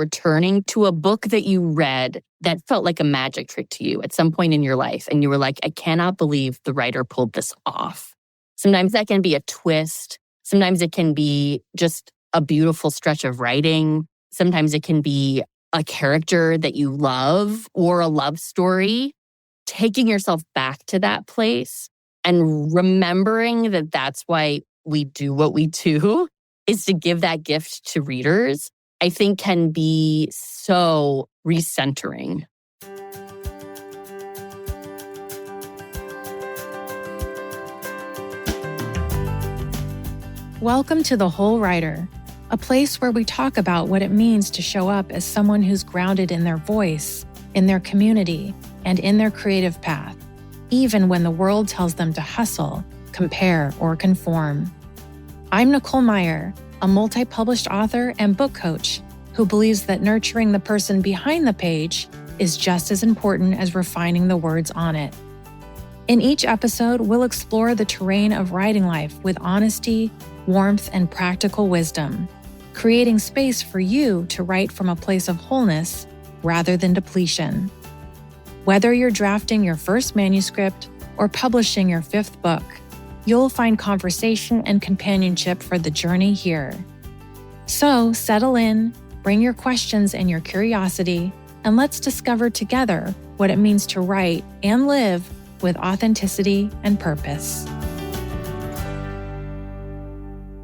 returning to a book that you read that felt like a magic trick to you at some point in your life. And you were like, I cannot believe the writer pulled this off. Sometimes that can be a twist. Sometimes it can be just a beautiful stretch of writing. Sometimes it can be a character that you love or a love story. Taking yourself back to that place and remembering that that's why we do what we do is to give that gift to readers, I think can be so recentering. Welcome to The Whole Writer, a place where we talk about what it means to show up as someone who's grounded in their voice, in their community, and in their creative path, even when the world tells them to hustle, compare, or conform. I'm Nicole Meier, a multi-published author and book coach who believes that nurturing the person behind the page is just as important as refining the words on it. In each episode, we'll explore the terrain of writing life with honesty, warmth, and practical wisdom, creating space for you to write from a place of wholeness rather than depletion. Whether you're drafting your first manuscript or publishing your fifth book, you'll find conversation and companionship for the journey here. So settle in, bring your questions and your curiosity, and let's discover together what it means to write and live with authenticity and purpose.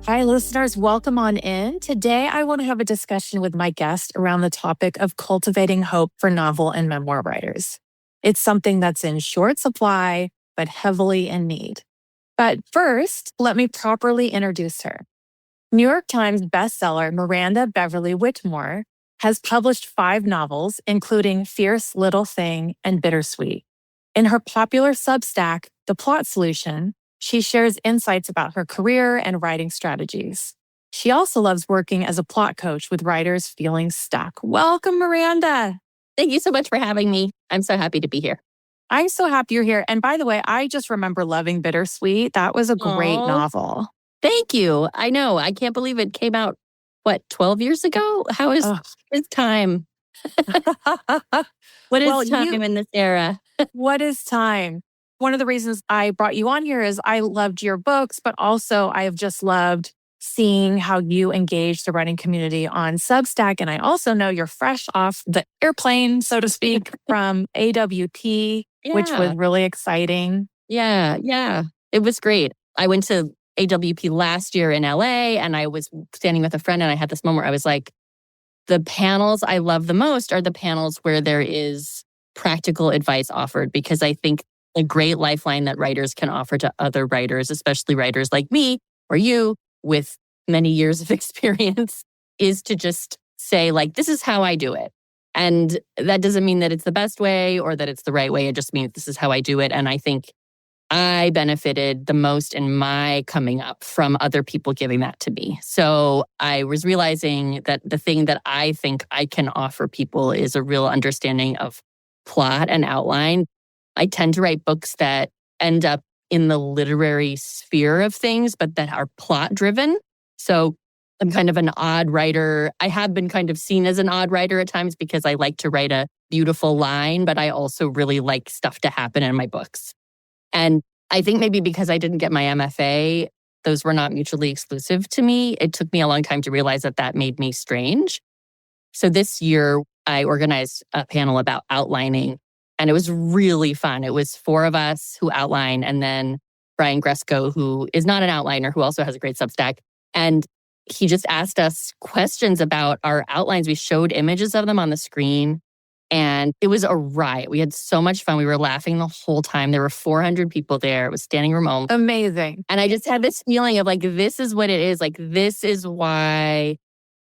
Hi, listeners. Welcome on in. Today, I want to have a discussion with my guest around the topic of cultivating hope for novel and memoir writers. It's something that's in short supply, but heavily in need. But first, let me properly introduce her. New York Times bestseller Miranda Beverly Whitmore has published 5 novels, including Fierce Little Thing and Bittersweet. In her popular Substack, The Plot Solution, she shares insights about her career and writing strategies. She also loves working as a plot coach with writers feeling stuck. Welcome, Miranda. Thank you so much for having me. I'm so happy to be here. I'm so happy you're here. And by the way, I just remember loving Bittersweet. That was a great novel. Thank you. I know. I can't believe it came out, 12 years ago? How is time? What is time in this era? What is time? One of the reasons I brought you on here is I loved your books, but also I have just loved seeing how you engage the writing community on Substack. And I also know you're fresh off the airplane, so to speak, from AWT, which was really exciting. Yeah. It was great. I went to AWP last year in LA and I was standing with a friend and I had this moment where I was like, the panels I love the most are the panels where there is practical advice offered, because I think a great lifeline that writers can offer to other writers, especially writers like me or you with many years of experience, is to just say, like, this is how I do it. And that doesn't mean that it's the best way or that it's the right way. It just means this is how I do it. And I think I benefited the most in my coming up from other people giving that to me. So I was realizing that the thing that I think I can offer people is a real understanding of plot and outline. I tend to write books that end up in the literary sphere of things, but that are plot driven. So I'm kind of an odd writer. I have been kind of seen as an odd writer at times because I like to write a beautiful line, but I also really like stuff to happen in my books. And I think maybe because I didn't get my MFA, those were not mutually exclusive to me. It took me a long time to realize that that made me strange. So this year, I organized a panel about outlining. And it was really fun. It was 4 of us who outline, and then Brian Gresco, who is not an outliner, who also has a great Substack. And he just asked us questions about our outlines. We showed images of them on the screen, and it was a riot. We had so much fun. We were laughing the whole time. There were 400 people there. It was standing room only. Amazing. And I just had this feeling of like, this is what it is. Like, this is why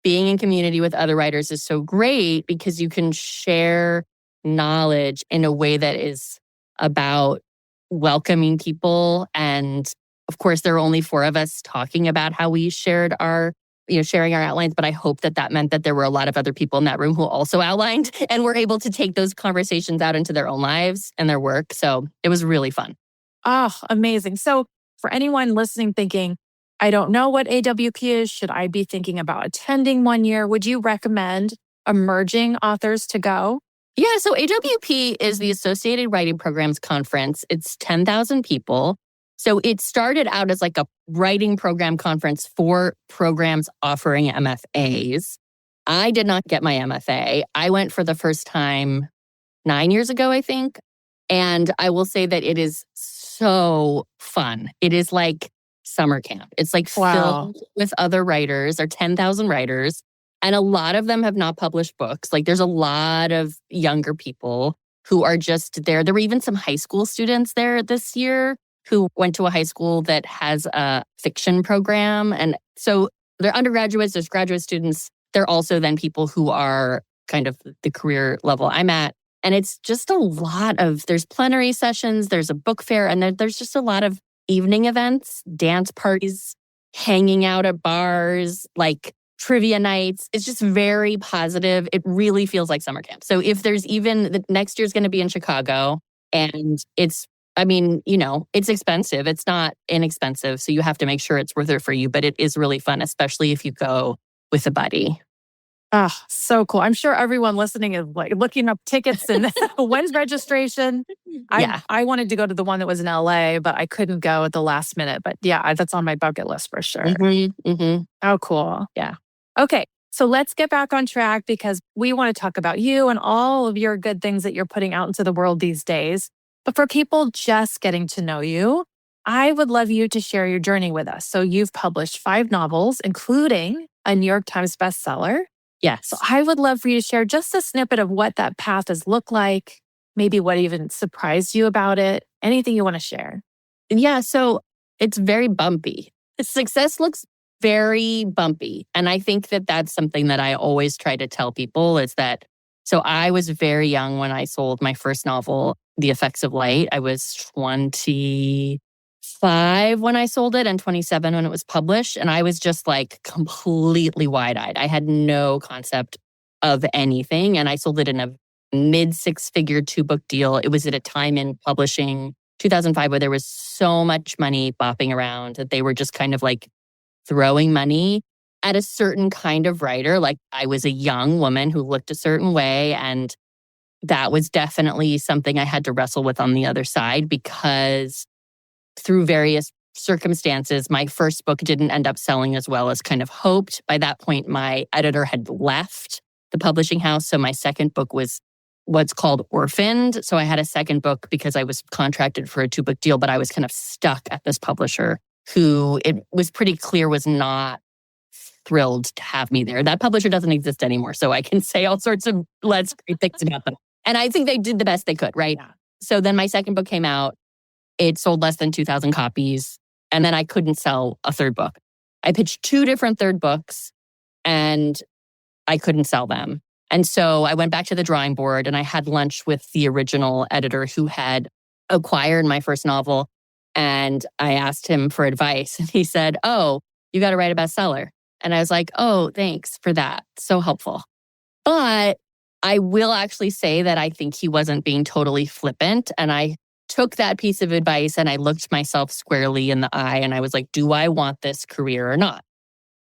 being in community with other writers is so great, because you can share knowledge in a way that is about welcoming people. And of course, there are only 4 of us talking about how we shared our, sharing our outlines. But I hope that that meant that there were a lot of other people in that room who also outlined and were able to take those conversations out into their own lives and their work. So it was really fun. Oh, amazing. So for anyone listening thinking, I don't know what AWP is, should I be thinking about attending one year? Would you recommend emerging authors to go? Yeah, so AWP is the Associated Writing Programs Conference. It's 10,000 people. So it started out as like a writing program conference for programs offering MFAs. I did not get my MFA. I went for the first time 9 years ago, I think. And I will say that it is so fun. It is like summer camp. It's like filled with other writers, or 10,000 writers. And a lot of them have not published books. Like there's a lot of younger people who are just there. There were even some high school students there this year who went to a high school that has a fiction program. And so they're undergraduates, there's graduate students. They're also then people who are kind of the career level I'm at. And it's just a lot of, there's plenary sessions, there's a book fair, and there's just a lot of evening events, dance parties, hanging out at bars, like trivia nights. It's just very positive. It really feels like summer camp. So if there's even, the next year's going to be in Chicago, and it's, I mean, you know, it's expensive. It's not inexpensive. So you have to make sure it's worth it for you. But it is really fun, especially if you go with a buddy. Ah, so cool. I'm sure everyone listening is like looking up tickets and when's registration. I wanted to go to the one that was in LA, but I couldn't go at the last minute. But yeah, that's on my bucket list for sure. Oh, cool. Yeah. Okay. So let's get back on track because we want to talk about you and all of your good things that you're putting out into the world these days. But for people just getting to know you, I would love you to share your journey with us. So you've published 5 novels, including a New York Times bestseller. Yes. So I would love for you to share just a snippet of what that path has looked like, maybe what even surprised you about it, anything you want to share. Yeah, so it's very bumpy. Success looks very bumpy. And I think that that's something that I always try to tell people is that, so I was very young when I sold my first novel, The Effects of Light. I was 25 when I sold it and 27 when it was published. And I was just like completely wide-eyed. I had no concept of anything. And I sold it in a mid-6-figure 2-book deal. It was at a time in publishing, 2005, where there was so much money bopping around that they were just kind of like throwing money at a certain kind of writer. Like I was a young woman who looked a certain way. And that was definitely something I had to wrestle with on the other side because through various circumstances, my first book didn't end up selling as well as kind of hoped. By that point, my editor had left the publishing house. So my second book was what's called orphaned. So I had a second book because I was contracted for a 2-book deal, but I was kind of stuck at this publisher who it was pretty clear was not thrilled to have me there. That publisher doesn't exist anymore. So I can say all sorts of less great things about them. And I think they did the best they could, right? Yeah. So then my second book came out. It sold less than 2,000 copies. And then I couldn't sell a third book. I pitched 2 different third books and I couldn't sell them. And so I went back to the drawing board and I had lunch with the original editor who had acquired my first novel. And I asked him for advice. And he said, "Oh, you got to write a bestseller." And I was like, "Oh, thanks for that. So helpful." But I will actually say that I think he wasn't being totally flippant. And I took that piece of advice and I looked myself squarely in the eye and I was like, do I want this career or not?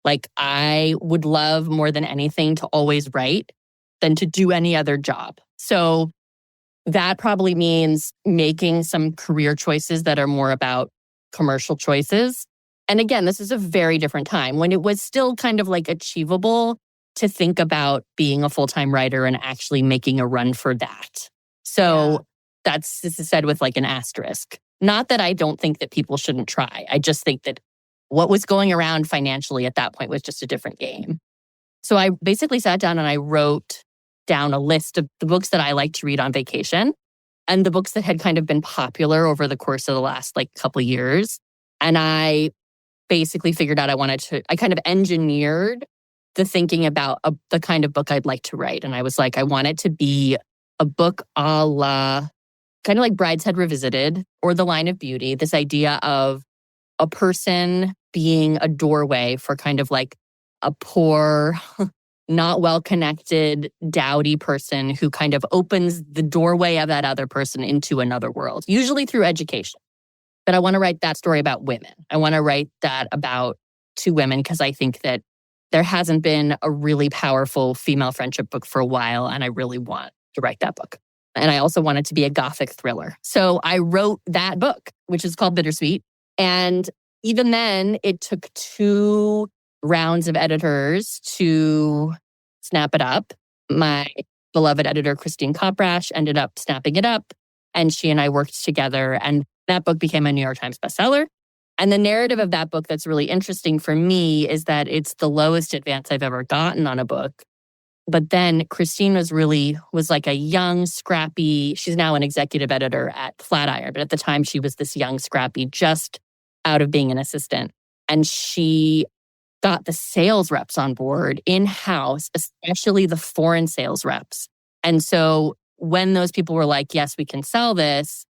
Like, I would love more than anything to always write than to do any other job. So that probably means making some career choices that are more about commercial choices. And again, this is a very different time when it was still kind of like achievable to think about being a full-time writer and actually making a run for that. So this is said with like an asterisk. Not that I don't think that people shouldn't try. I just think that what was going around financially at that point was just a different game. So I basically sat down and I wrote down a list of the books that I like to read on vacation and the books that had kind of been popular over the course of the last like couple of years. And I basically figured out I kind of engineered the thinking about the kind of book I'd like to write. And I was like, I want it to be a book a la kind of like Brideshead Revisited or The Line of Beauty, this idea of a person being a doorway for kind of like a poor, not well-connected, dowdy person who kind of opens the doorway of that other person into another world, usually through education. But I want to write that story about women. I want to write that about 2 women because I think that there hasn't been a really powerful female friendship book for a while, and I really want to write that book. And I also want it to be a gothic thriller. So I wrote that book, which is called Bittersweet. And even then, it took 2 rounds of editors to snap it up. My beloved editor, Christine Koprash, ended up snapping it up. And she and I worked together. And that book became a New York Times bestseller. And the narrative of that book that's really interesting for me is that it's the lowest advance I've ever gotten on a book. But then Christine was like a young, scrappy, she's now an executive editor at Flatiron. But at the time, she was this young, scrappy, just out of being an assistant. And she got the sales reps on board in-house, especially the foreign sales reps. And so when those people were like, yes, we can sell this,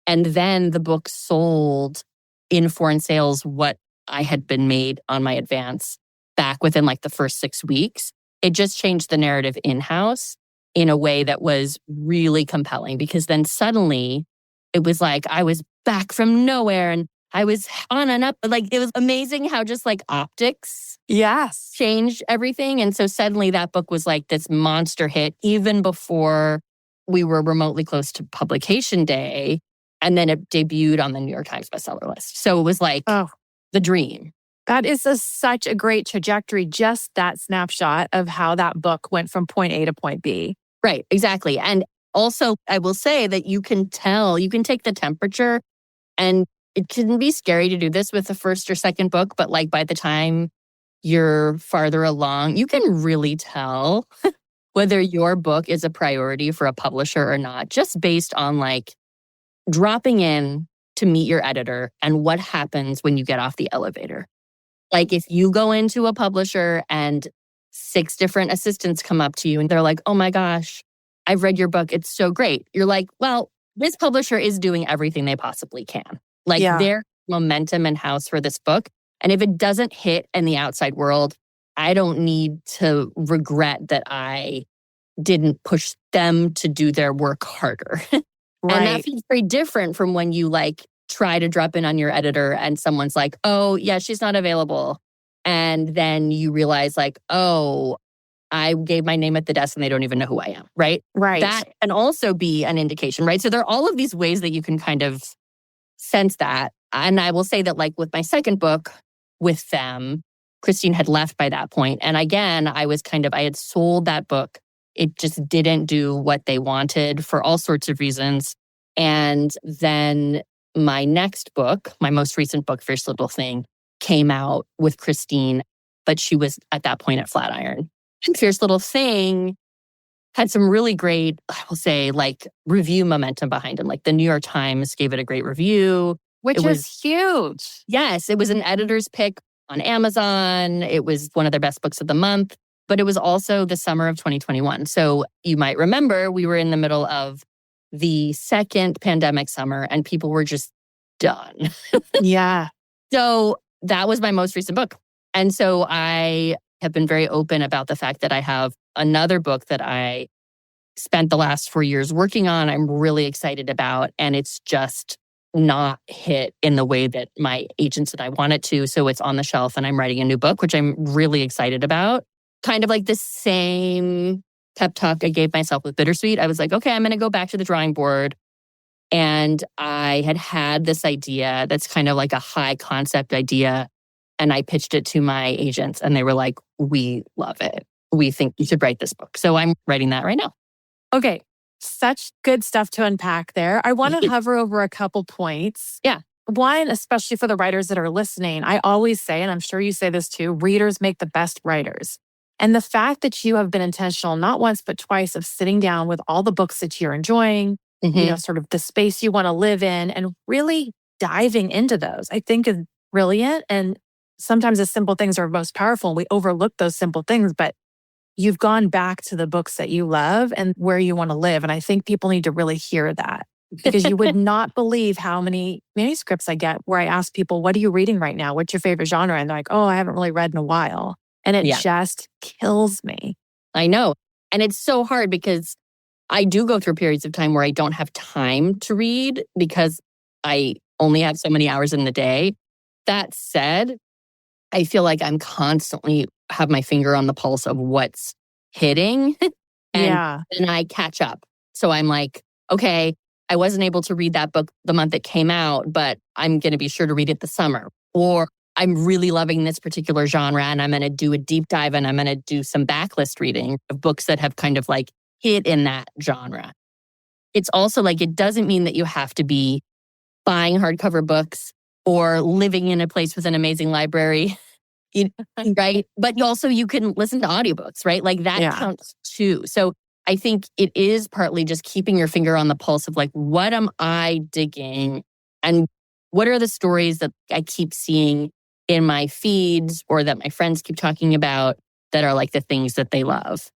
and then the book sold in foreign sales what I had been made on my advance back within like the first 6 weeks, it just changed the narrative in-house in a way that was really compelling, because then suddenly it was like I was back from nowhere and I was on and up. Like, it was amazing how just like optics changed everything. And so suddenly that book was like this monster hit even before we were remotely close to publication day. And then it debuted on the New York Times bestseller list. So it was like the dream. That is such a great trajectory, just that snapshot of how that book went from point A to point B. Right, exactly. And also, I will say that you can take the temperature, and it can be scary to do this with the first or second book, but like by the time you're farther along, you can really tell whether your book is a priority for a publisher or not, just based on like dropping in to meet your editor and what happens when you get off the elevator. Like if you go into a publisher and 6 different assistants come up to you and they're like, oh my gosh, I've read your book. It's so great. You're like, well, this publisher is doing everything they possibly can. Like their momentum in house for this book. And if it doesn't hit in the outside world, I don't need to regret that I didn't push them to do their work harder. Right. And that feels very different from when you like try to drop in on your editor and someone's like, oh, yeah, she's not available. And then you realize like, oh, I gave my name at the desk and they don't even know who I am, right? Right. That can also be an indication, right? So there are all of these ways that you can kind of sense that. And I will say that like with my second book with them, Christine had left by that point. And again, I had sold that book. It just didn't do what they wanted for all sorts of reasons. And then my next book, my most recent book, Fierce Little Thing, came out with Christine, but she was at that point at Flatiron. And Fierce Little Thing had some really great, I will say, like review momentum behind him. Like the New York Times gave it a great review. Which was huge. Yes, it was an editor's pick on Amazon. It was one of their best books of the month. But it was also the summer of 2021. So you might remember we were in the middle of the second pandemic summer and people were just done. Yeah. So that was my most recent book. And so I have been very open about the fact that I have another book that I spent the last 4 years working on. I'm really excited about, and it's just not hit in the way that my agents and I want it to. So it's on the shelf and I'm writing a new book, which I'm really excited about. Kind of like the same pep talk I gave myself with Bittersweet. I was like, okay, I'm going to go back to the drawing board. And I had this idea that's kind of like a high concept idea. And I pitched it to my agents and they were like, we love it. We think you should write this book. So I'm writing that right now. Okay. Such good stuff to unpack there. I want to hover over a couple points. Yeah. One, especially for the writers that are listening, I always say, and I'm sure you say this too, readers make the best writers. And the fact that you have been intentional, not once, but twice, of sitting down with all the books that you're enjoying, sort of the space you want to live in, and really diving into those, I think is brilliant. And sometimes the simple things are most powerful. We overlook those simple things, but you've gone back to the books that you love and where you want to live. And I think people need to really hear that, because you would not believe how many manuscripts I get where I ask people, what are you reading right now? What's your favorite genre? And they're like, oh, I haven't really read in a while. And it just kills me. I know. And it's so hard because I do go through periods of time where I don't have time to read because I only have so many hours in the day. That said, I feel like I'm constantly have my finger on the pulse of what's hitting and Yeah. then I catch up. So I'm like, okay, I wasn't able to read that book the month it came out, but I'm going to be sure to read it this summer. Or I'm really loving this particular genre and I'm going to do a deep dive and I'm going to do some backlist reading of books that have kind of like hit in that genre. It's also like, it doesn't mean that you have to be buying hardcover books or living in a place with an amazing library, right? But you can listen to audiobooks, right? Like that counts too. So I think it is partly just keeping your finger on the pulse of like, what am I digging? And what are the stories that I keep seeing in my feeds or that my friends keep talking about that are like the things that they love?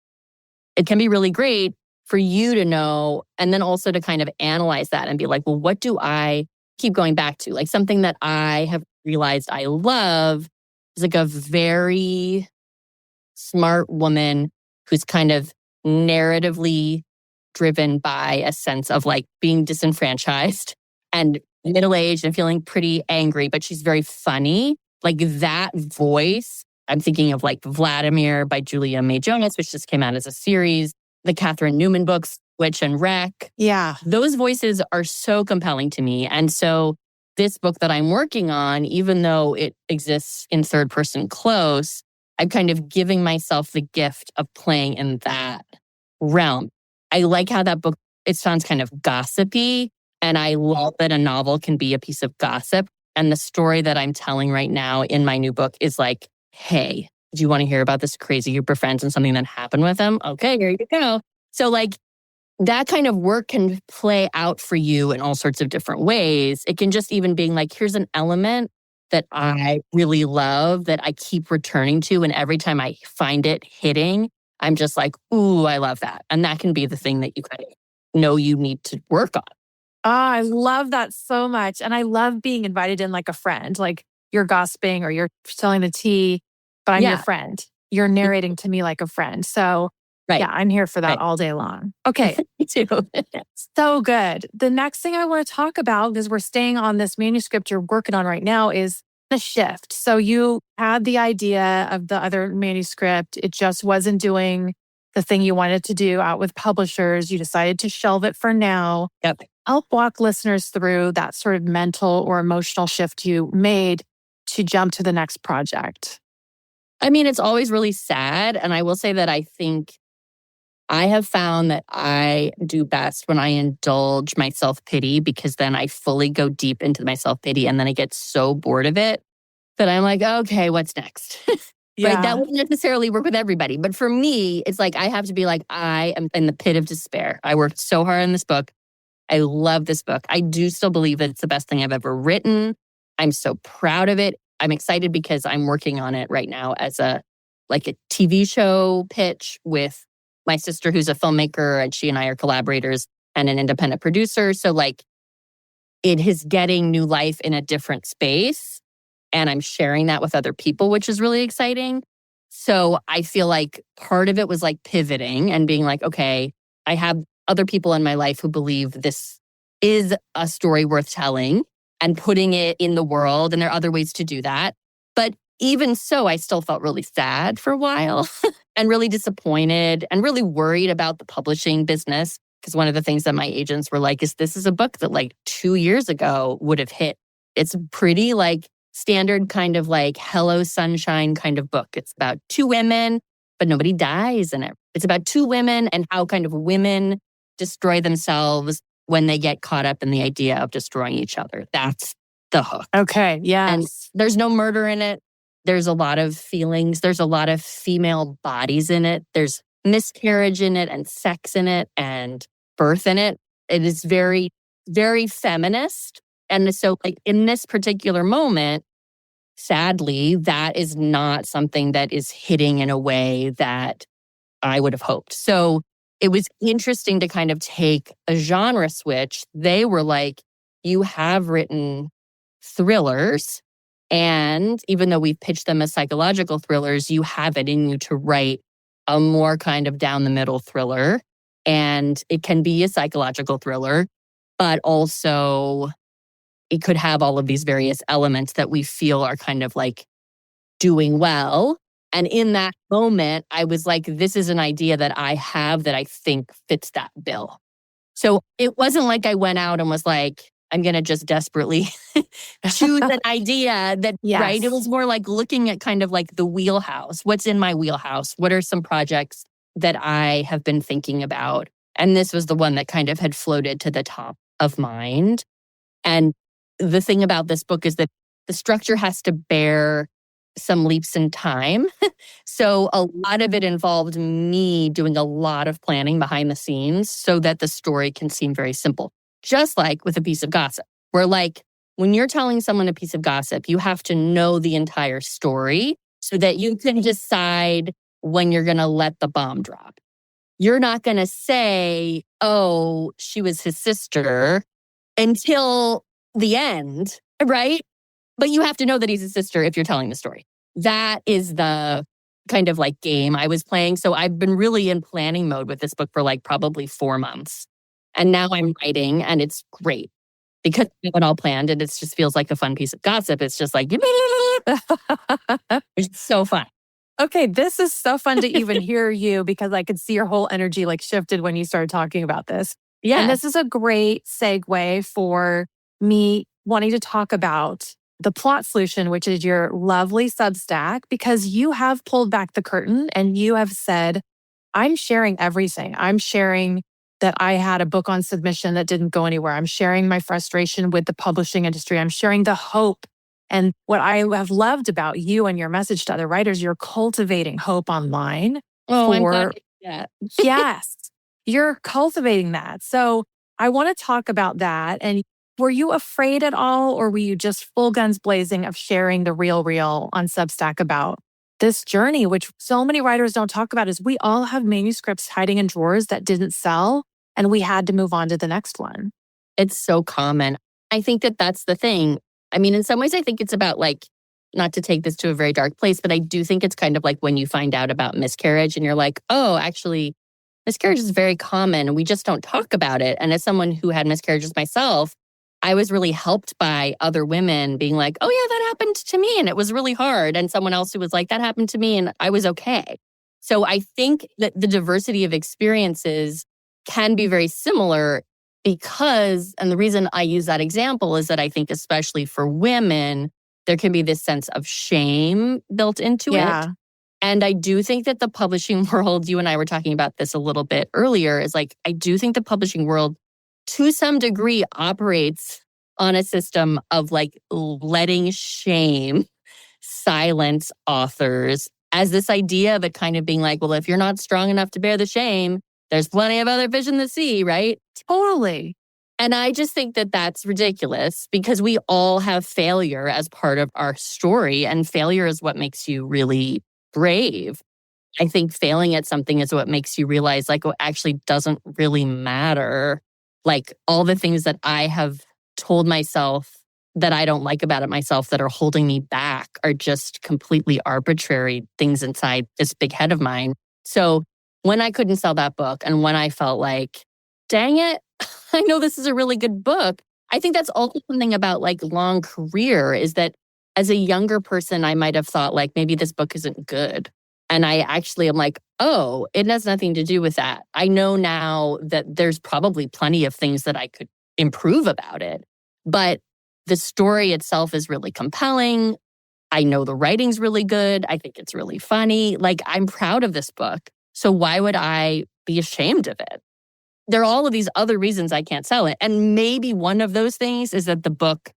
It can be really great for you to know and then also to kind of analyze that and be like, well, what do I keep going back to? Like something that I have realized I love is like a very smart woman who's kind of narratively driven by a sense of like being disenfranchised and middle-aged and feeling pretty angry, but she's very funny. Like that voice, I'm thinking of like Vladimir by Julia May Jonas, which just came out as a series, the Catherine Newman books, Witch and Wreck. Yeah. Those voices are so compelling to me. And so this book that I'm working on, even though it exists in third person close, I'm kind of giving myself the gift of playing in that realm. I like how that book, it sounds kind of gossipy. And I love that a novel can be a piece of gossip. And the story that I'm telling right now in my new book is like, hey, do you want to hear about this crazy group of friends and something that happened with them? Okay, here you go. So like that kind of work can play out for you in all sorts of different ways. It can just even being like, here's an element that I really love that I keep returning to. And every time I find it hitting, I'm just like, ooh, I love that. And that can be the thing that you kind of know you need to work on. Oh, I love that so much. And I love being invited in like a friend, like you're gossiping or you're selling the tea, but I'm your friend. You're narrating to me like a friend. So yeah, I'm here for that all day long. Okay. Me too. So good. The next thing I want to talk about, because we're staying on this manuscript you're working on right now, is the shift. So you had the idea of the other manuscript. It just wasn't doing the thing you wanted to do out with publishers. You decided to shelve it for now. Yep. Help walk listeners through that sort of mental or emotional shift you made to jump to the next project. I mean, it's always really sad. And I will say that I think I have found that I do best when I indulge my self-pity, because then I fully go deep into my self-pity and then I get so bored of it that I'm like, okay, what's next? Right? That wouldn't necessarily work with everybody. But for me, it's like I have to be like, I am in the pit of despair. I worked so hard on this book. I love this book. I do still believe that it's the best thing I've ever written. I'm so proud of it. I'm excited because I'm working on it right now as a TV show pitch with my sister, who's a filmmaker, and she and I are collaborators, and an independent producer. So like it is getting new life in a different space. And I'm sharing that with other people, which is really exciting. So I feel like part of it was like pivoting and being like, okay, I have other people in my life who believe this is a story worth telling and putting it in the world. And there are other ways to do that. But even so, I still felt really sad for a while and really disappointed and really worried about the publishing business. Because one of the things that my agents were like, this is a book that like 2 years ago would have hit. It's pretty like standard kind of like Hello Sunshine kind of book. It's about two women, but nobody dies in it. It's about two women and how kind of women destroy themselves when they get caught up in the idea of destroying each other. That's the hook. Okay, yes. And there's no murder in it. There's a lot of feelings. There's a lot of female bodies in it. There's miscarriage in it and sex in it and birth in it. It is very, very feminist. And so like in this particular moment, sadly, that is not something that is hitting in a way that I would have hoped. So it was interesting to kind of take a genre switch. They were like, you have written thrillers. And even though we've pitched them as psychological thrillers, you have it in you to write a more kind of down the middle thriller. And it can be a psychological thriller, but also it could have all of these various elements that we feel are kind of like doing well. And in that moment, I was like, this is an idea that I have that I think fits that bill. So it wasn't like I went out and was like, I'm going to just desperately choose an idea that, right? It was more like looking at kind of like the wheelhouse. What's in my wheelhouse? What are some projects that I have been thinking about? And this was the one that kind of had floated to the top of mind. And the thing about this book is that the structure has to bear some leaps in time. So a lot of it involved me doing a lot of planning behind the scenes so that the story can seem very simple. Just like with a piece of gossip, where like when you're telling someone a piece of gossip, you have to know the entire story so that you can decide when you're going to let the bomb drop. You're not going to say, oh, she was his sister until the end, right? But you have to know that he's his sister if you're telling the story. That is the kind of like game I was playing. So I've been really in planning mode with this book for like probably 4 months. And now I'm writing and it's great because I have it all planned and it just feels like a fun piece of gossip. It's just like, it's so fun. Okay, this is so fun to even hear you because I could see your whole energy like shifted when you started talking about this. Yeah. And this is a great segue for me wanting to talk about the plot solution, which is your lovely Substack, because you have pulled back the curtain and you have said, I'm sharing everything. I'm sharing that I had a book on submission that didn't go anywhere. I'm sharing my frustration with the publishing industry. I'm sharing the hope. And what I have loved about you and your message to other writers, you're cultivating hope online. Oh, I'm glad to hear that. Yes, you're cultivating that. So I want to talk about that. And were you afraid at all, or were you just full guns blazing of sharing the real on Substack about this journey, which so many writers don't talk about, is we all have manuscripts hiding in drawers that didn't sell, and we had to move on to the next one. It's so common. I think that that's the thing. I mean, in some ways, I think it's about like, not to take this to a very dark place, but I do think it's kind of like when you find out about miscarriage and you're like, oh, actually, miscarriage is very common and we just don't talk about it. And as someone who had miscarriages myself, I was really helped by other women being like, oh yeah, that happened to me and it was really hard. And someone else who was like, that happened to me and I was okay. So I think that the diversity of experiences can be very similar because, and the reason I use that example is that I think especially for women, there can be this sense of shame built into it. And I do think that the publishing world, you and I were talking about this a little bit earlier, is like, I do think the publishing world to some degree operates on a system of like letting shame silence authors as this idea of it kind of being like, well, if you're not strong enough to bear the shame, there's plenty of other fish in the sea, right? Totally. And I just think that that's ridiculous because we all have failure as part of our story. And failure is what makes you really brave. I think failing at something is what makes you realize like, oh, actually doesn't really matter. Like all the things that I have told myself that I don't like about it myself that are holding me back are just completely arbitrary things inside this big head of mine. So when I couldn't sell that book and when I felt like, dang it, I know this is a really good book. I think that's also something about like long career is that as a younger person, I might have thought like maybe this book isn't good. And I actually am like, oh, it has nothing to do with that. I know now that there's probably plenty of things that I could improve about it. But the story itself is really compelling. I know the writing's really good. I think it's really funny. Like, I'm proud of this book. So why would I be ashamed of it? There are all of these other reasons I can't sell it. And maybe one of those things is that the book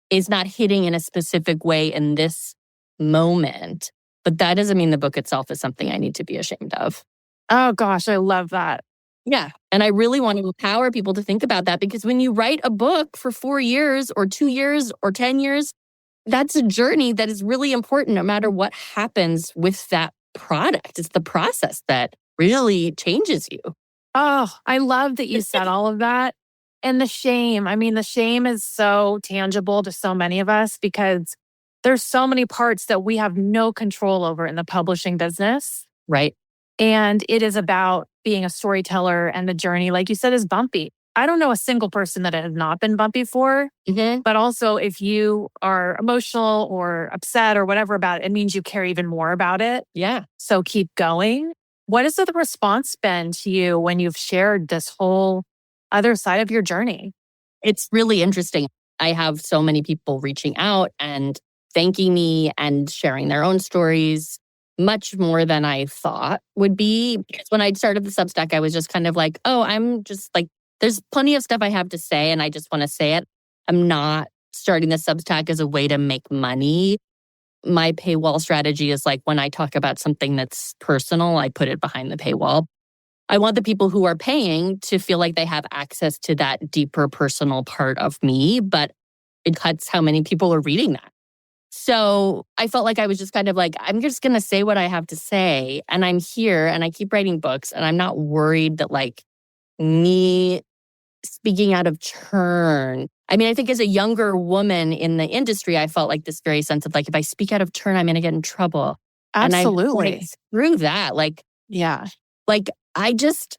is not hitting in a specific way in this moment. But that doesn't mean the book itself is something I need to be ashamed of. Oh gosh, I love that. Yeah. And I really want to empower people to think about that because when you write a book for 4 years or 2 years or 10 years, that's a journey that is really important no matter what happens with that product. It's the process that really changes you. Oh, I love that you said all of that. And the shame. I mean, the shame is so tangible to so many of us because there's so many parts that we have no control over in the publishing business. Right. And it is about being a storyteller and the journey, like you said, is bumpy. I don't know a single person that it has not been bumpy for. Mm-hmm. But also, if you are emotional or upset or whatever about it, it means you care even more about it. Yeah. So keep going. What has the response been to you when you've shared this whole other side of your journey? It's really interesting. I have so many people reaching out and thanking me and sharing their own stories, much more than I thought would be. Because when I started the Substack, I was just kind of like, oh, I'm just like, there's plenty of stuff I have to say and I just want to say it. I'm not starting the Substack as a way to make money. My paywall strategy is like when I talk about something that's personal, I put it behind the paywall. I want the people who are paying to feel like they have access to that deeper personal part of me, but it cuts how many people are reading that. So I felt like I was just kind of like, I'm just going to say what I have to say. And I'm here and I keep writing books and I'm not worried that like me speaking out of turn. I mean, I think as a younger woman in the industry, I felt like this very sense of like, if I speak out of turn, I'm going to get in trouble. Absolutely. And I like, screw that. Yeah. Like I just,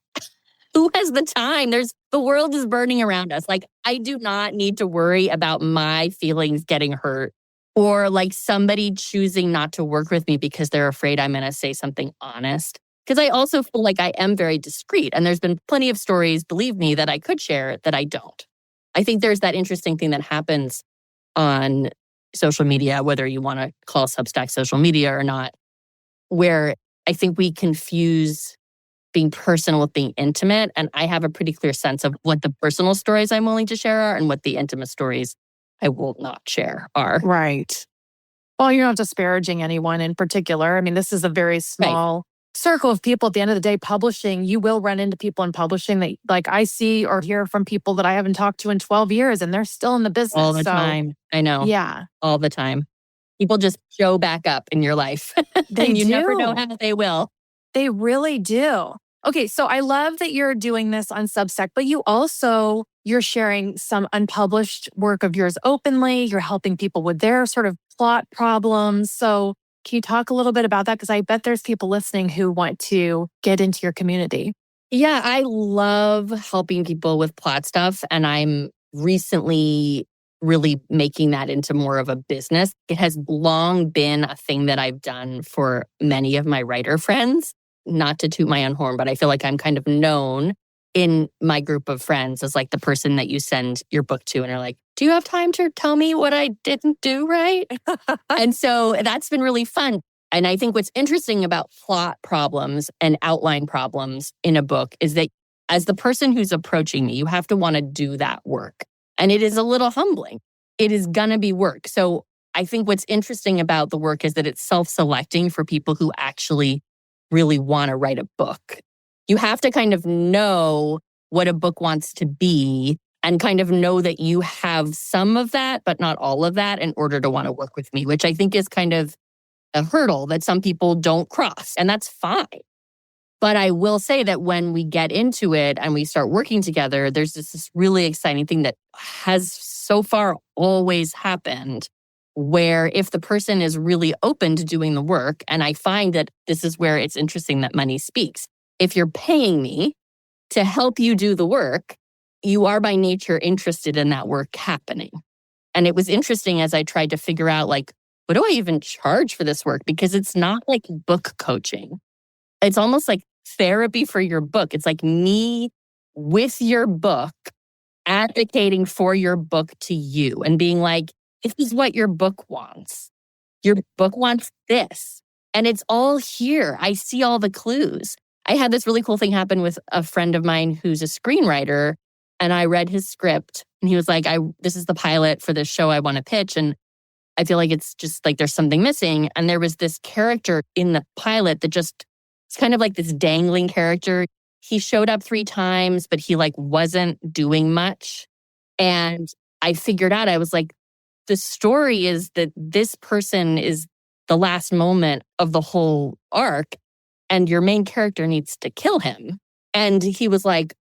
who has the time? The world is burning around us. Like I do not need to worry about my feelings getting hurt or like somebody choosing not to work with me because they're afraid I'm going to say something honest. Because I also feel like I am very discreet. And there's been plenty of stories, believe me, that I could share that I don't. I think there's that interesting thing that happens on social media, whether you want to call Substack social media or not, where I think we confuse being personal with being intimate. And I have a pretty clear sense of what the personal stories I'm willing to share are and what the intimate stories I will not share are. Right. Well, you're not disparaging anyone in particular. I mean, this is a very small circle of people. At the end of the day, publishing, you will run into people in publishing that like I see or hear from people that I haven't talked to in 12 years and they're still in the business. All the time. I know. Yeah. All the time. People just show back up in your life. And you never know how they will. They really do. Okay, so I love that you're doing this on Substack, but you're sharing some unpublished work of yours openly. You're helping people with their sort of plot problems. So can you talk a little bit about that? Because I bet there's people listening who want to get into your community. Yeah, I love helping people with plot stuff. And I'm recently really making that into more of a business. It has long been a thing that I've done for many of my writer friends. Not to toot my own horn, but I feel like I'm kind of known in my group of friends as like the person that you send your book to and are like, do you have time to tell me what I didn't do right? And so that's been really fun. And I think what's interesting about plot problems and outline problems in a book is that as the person who's approaching me, you have to want to do that work. And it is a little humbling. It is going to be work. So I think what's interesting about the work is that it's self-selecting for people who actually really want to write a book. You have to kind of know what a book wants to be and kind of know that you have some of that, but not all of that in order to want to work with me, which I think is kind of a hurdle that some people don't cross. And that's fine. But I will say that when we get into it and we start working together, there's this really exciting thing that has so far always happened, where if the person is really open to doing the work, and I find that this is where it's interesting that money speaks. If you're paying me to help you do the work, you are by nature interested in that work happening. And it was interesting as I tried to figure out, like, what do I even charge for this work? Because it's not like book coaching. It's almost like therapy for your book. It's like me with your book, advocating for your book to you and being like, this is what your book wants. Your book wants this. And it's all here. I see all the clues. I had this really cool thing happen with a friend of mine who's a screenwriter. And I read his script. And he was like, this is the pilot for this show I want to pitch. And I feel like it's just like there's something missing. And there was this character in the pilot that just, it's kind of like this dangling character. He showed up 3 times, but he like wasn't doing much. And I figured out, I was like, the story is that this person is the last moment of the whole arc and your main character needs to kill him. And he was like,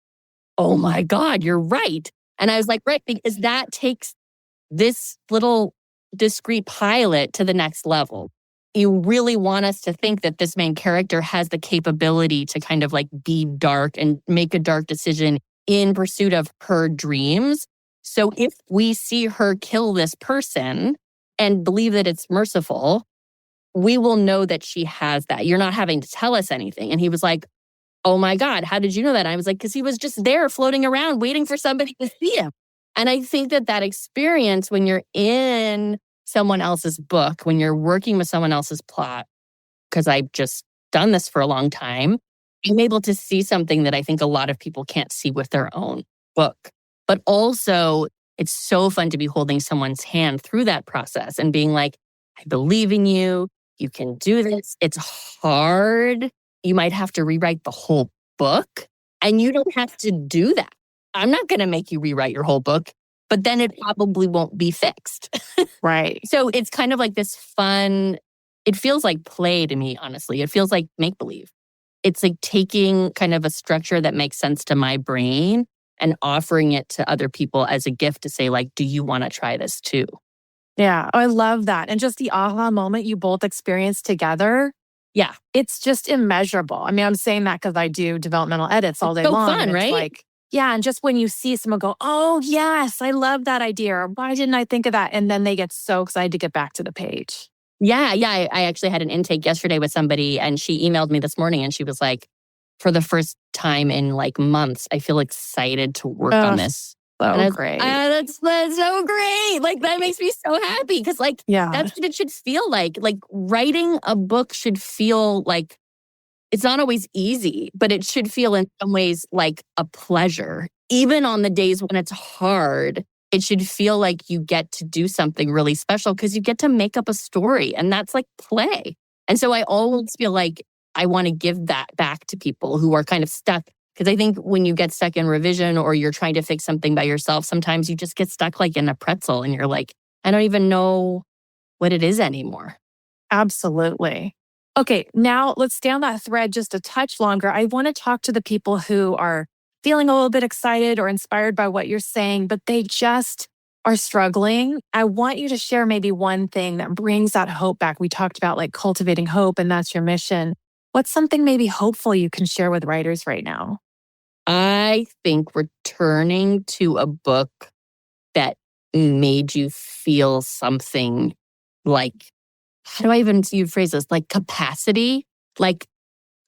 oh my God, you're right. And I was like, right, because that takes this little discrete pilot to the next level. You really want us to think that this main character has the capability to kind of like be dark and make a dark decision in pursuit of her dreams. So if we see her kill this person and believe that it's merciful, we will know that she has that. You're not having to tell us anything. And he was like, oh my God, how did you know that? I was like, because he was just there floating around waiting for somebody to see him. And I think that experience when you're in someone else's book, when you're working with someone else's plot, because I've just done this for a long time, I'm able to see something that I think a lot of people can't see with their own book. But also, it's so fun to be holding someone's hand through that process and being like, I believe in you. You can do this. It's hard. You might have to rewrite the whole book, and you don't have to do that. I'm not going to make you rewrite your whole book, but then it probably won't be fixed. Right. So it's kind of like this fun, it feels like play to me, honestly. It feels like make-believe. It's like taking kind of a structure that makes sense to my brain and offering it to other people as a gift to say, like, do you want to try this too? Yeah, I love that. And just the aha moment you both experienced together. Yeah. It's just immeasurable. I mean, I'm saying that because I do developmental edits all day so long. Fun, and it's right? like, yeah. And just when you see someone go, oh, yes, I love that idea. Or why didn't I think of that? And then they get so excited to get back to the page. Yeah. I actually had an intake yesterday with somebody, and she emailed me this morning and she was like, for the first time in like months, I feel excited to work on this. So great. That's so great. Like, that makes me so happy because that's what it should feel like. Like, writing a book should feel like, it's not always easy, but it should feel in some ways like a pleasure. Even on the days when it's hard, it should feel like you get to do something really special because you get to make up a story, and that's like play. And so I always feel like I want to give that back to people who are kind of stuck. Because I think when you get stuck in revision or you're trying to fix something by yourself, sometimes you just get stuck like in a pretzel and you're like, I don't even know what it is anymore. Absolutely. Okay, now let's stay on that thread just a touch longer. I want to talk to the people who are feeling a little bit excited or inspired by what you're saying, but they just are struggling. I want you to share maybe one thing that brings that hope back. We talked about like cultivating hope, and that's your mission. What's something maybe hopeful you can share with writers right now? I think returning to a book that made you feel something like, how do I even phrase this? Like capacity, like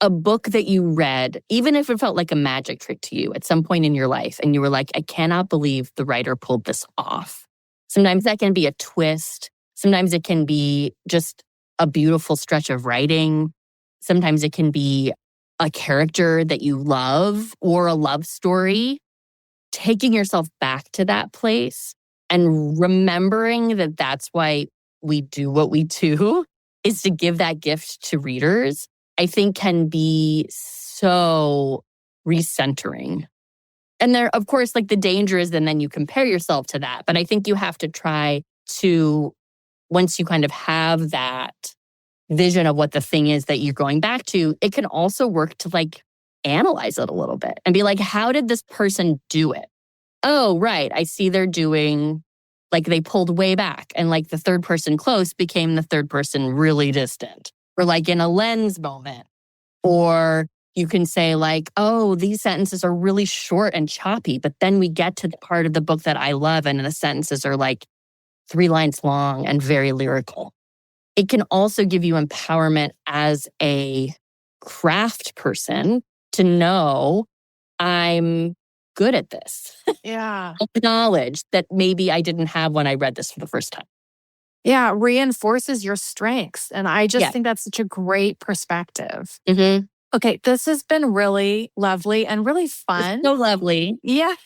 a book that you read, even if it felt like a magic trick to you at some point in your life, and you were like, I cannot believe the writer pulled this off. Sometimes that can be a twist. Sometimes it can be just a beautiful stretch of writing. Sometimes it can be a character that you love or a love story. Taking yourself back to that place and remembering that that's why we do what we do is to give that gift to readers, I think can be so recentering. And there, of course, like the danger is then you compare yourself to that. But I think you have to try to, once you kind of have that vision of what the thing is that you're going back to, it can also work to like analyze it a little bit and be like, how did this person do it? Oh, right. I see they're doing, like they pulled way back and like the third person close became the third person really distant, or like in a lens moment. Or you can say like, oh, these sentences are really short and choppy, but then we get to the part of the book that I love and the sentences are like 3 lines long and very lyrical. It can also give you empowerment as a craft person to know I'm good at this. Yeah. Acknowledge that maybe I didn't have when I read this for the first time. Yeah, reinforces your strengths. And I just think that's such a great perspective. Mm-hmm. Okay, this has been really lovely and really fun. It's so lovely. Yeah.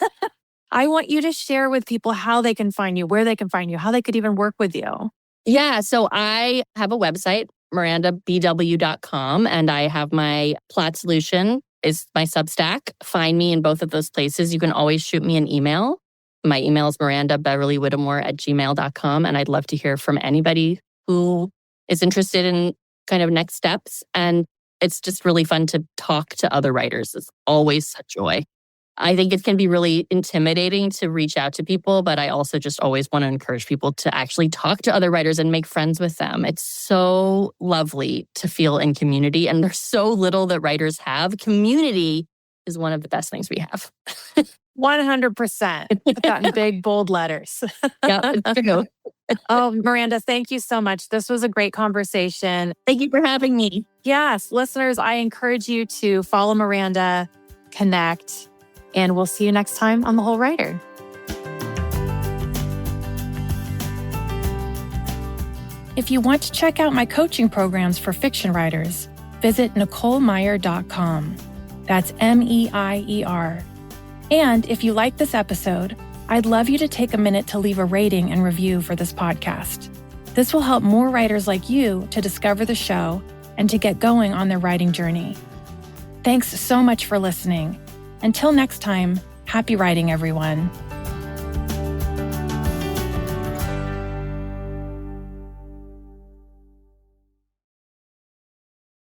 I want you to share with people how they can find you, where they can find you, how they could even work with you. Yeah, so I have a website, mirandabw.com, and I have my plot solution is my Substack. Find me in both of those places. You can always shoot me an email. My email is mirandabeverlywhitmore@gmail.com, and I'd love to hear from anybody who is interested in kind of next steps. And it's just really fun to talk to other writers. It's always a joy. I think it can be really intimidating to reach out to people, but I also just always want to encourage people to actually talk to other writers and make friends with them. It's so lovely to feel in community, and there's so little that writers have. Community is one of the best things we have. 100%. Put that in big, bold letters. Yeah, it's true. Oh, Miranda, thank you so much. This was a great conversation. Thank you for having me. Yes, listeners, I encourage you to follow Miranda, connect, and we'll see you next time on The Whole Writer. If you want to check out my coaching programs for fiction writers, visit NicoleMeier.com. That's MEIER. And if you like this episode, I'd love you to take a minute to leave a rating and review for this podcast. This will help more writers like you to discover the show and to get going on their writing journey. Thanks so much for listening. Until next time, happy writing, everyone.